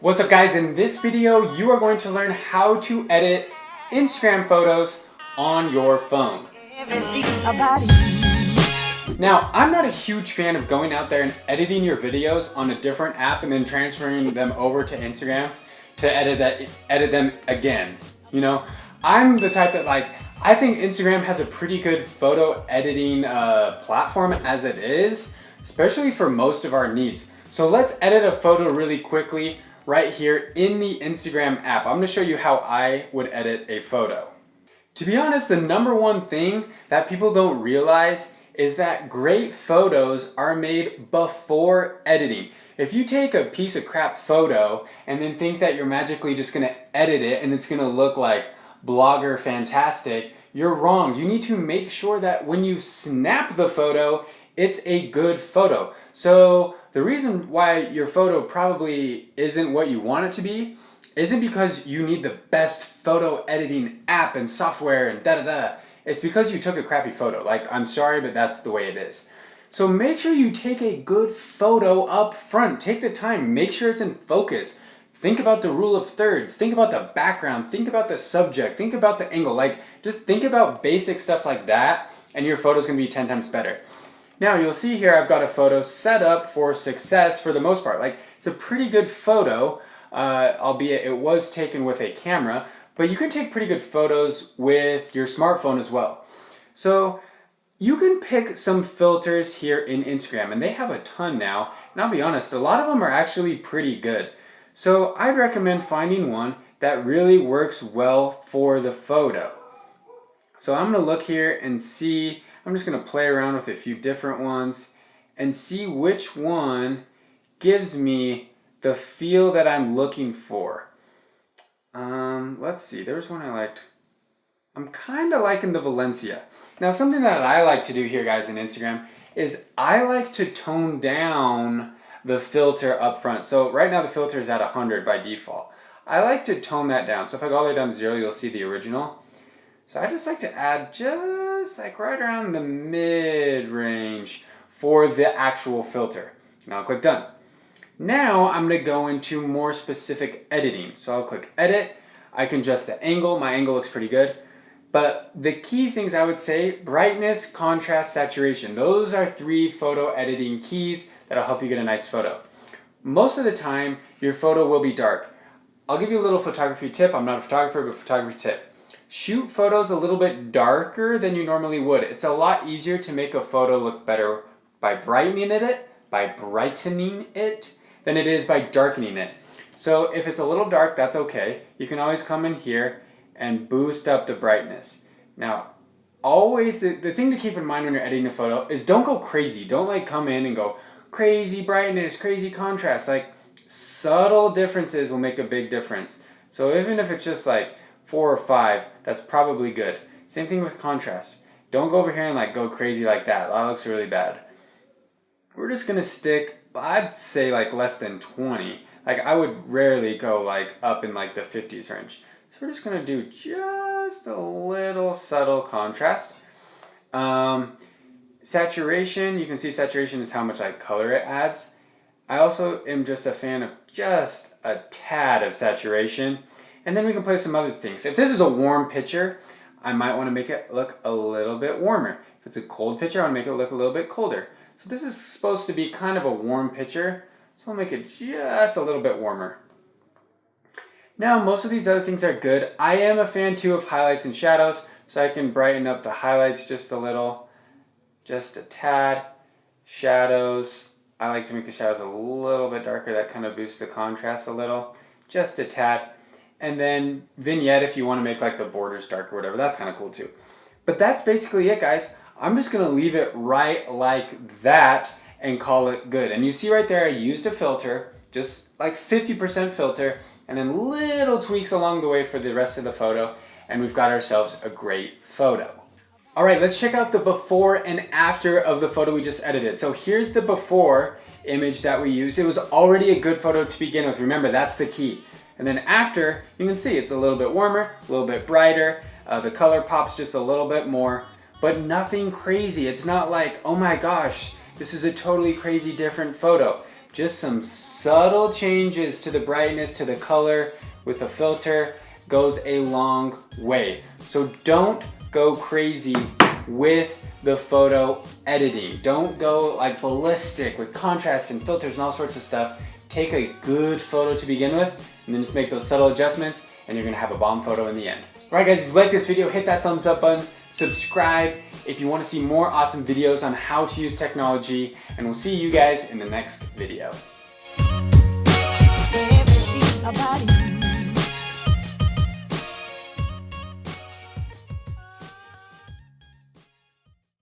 What's up guys, in this video you are going to learn how to edit Instagram photos on your phone. Now, I'm not a huge fan of going out there and editing your videos on a different app and then transferring them over to Instagram to edit them again. You know, I'm the type that I think Instagram has a pretty good photo editing platform as it is, especially for most of our needs. So let's edit a photo really quickly right here in the Instagram app. I'm gonna show you how I would edit a photo. To be honest, the number one thing that people don't realize is that great photos are made before editing. If you take a piece of crap photo and then think that you're magically just gonna edit it and it's gonna look like blogger fantastic, you're wrong. You need to make sure that when you snap the photo, it's a good photo. So the reason why your photo probably isn't what you want it to be isn't because you need the best photo editing app and software and da-da-da. It's because you took a crappy photo. I'm sorry, but that's the way it is. So make sure you take a good photo up front. Take the time, make sure it's in focus. Think about the rule of thirds, think about the background, think about the subject, think about the angle. Just think about basic stuff like that and your photo's gonna be 10 times better. Now you'll see here I've got a photo set up for success for the most part. It's a pretty good photo, albeit it was taken with a camera, but you can take pretty good photos with your smartphone as well. So you can pick some filters here in Instagram, and they have a ton now, and I'll be honest, a lot of them are actually pretty good. So I'd recommend finding one that really works well for the photo. So I'm gonna look here and see, I'm just gonna play around with a few different ones and see which one gives me the feel that I'm looking for. Let's see, there's one I liked. I'm kind of liking the Valencia. Now something that I like to do here guys in Instagram is I like to tone down the filter up front. So right now the filter is at 100 by default. I like to tone that down. So if I go all the way down to 0, you'll see the original. So I just like to add just right around the mid-range for the actual filter. Now I'll click done. Now I'm going to go into more specific editing. So I'll click edit. I can adjust the angle. My angle looks pretty good. But the key things I would say, brightness, contrast, saturation. Those are 3 photo editing keys that'll help you get a nice photo. Most of the time, your photo will be dark. I'll give you a little photography tip. I'm not a photographer, but photography tip. Shoot photos a little bit darker than you normally would. It's a lot easier to make a photo look better by brightening it than it is by darkening it. So if it's a little dark, that's okay. You can always come in here and boost up the brightness. Now, always the thing to keep in mind when you're editing a photo is don't go crazy. Don't come in and go crazy brightness, crazy contrast. Subtle differences will make a big difference. So even if it's just 4 or 5, that's probably good. Same thing with contrast. Don't go over here and go crazy like that. That looks really bad. We're just gonna stick, I'd say less than 20. I would rarely go up in the 50s range. So we're just gonna do just a little subtle contrast. Saturation, you can see saturation is how much color it adds. I also am just a fan of just a tad of saturation. And then we can play some other things. If this is a warm picture, I might want to make it look a little bit warmer. If it's a cold picture, I want to make it look a little bit colder. So this is supposed to be kind of a warm picture, so I'll make it just a little bit warmer. Now, most of these other things are good. I am a fan too of highlights and shadows, so I can brighten up the highlights just a little, just a tad. Shadows, I like to make the shadows a little bit darker. That kind of boosts the contrast a little, just a tad. And then vignette, if you want to make the borders dark or whatever, that's kind of cool too. But that's basically it, guys. I'm just going to leave it right like that and call it good. And you see right there, I used a filter, just 50% filter, and then little tweaks along the way for the rest of the photo, and we've got ourselves a great photo. All right, let's check out the before and after of the photo we just edited. So here's the before image that we used. It was already a good photo to begin with. Remember, that's the key. And then after, you can see it's a little bit warmer, a little bit brighter. The color pops just a little bit more, but nothing crazy. It's not oh my gosh, this is a totally crazy different photo. Just some subtle changes to the brightness, to the color with a filter goes a long way. So don't go crazy with the photo editing. Don't go like ballistic with contrast and filters and all sorts of stuff. Take a good photo to begin with and then just make those subtle adjustments and you're gonna have a bomb photo in the end. All right guys, if you like this video, hit that thumbs up button, subscribe if you wanna see more awesome videos on how to use technology, and we'll see you guys in the next video.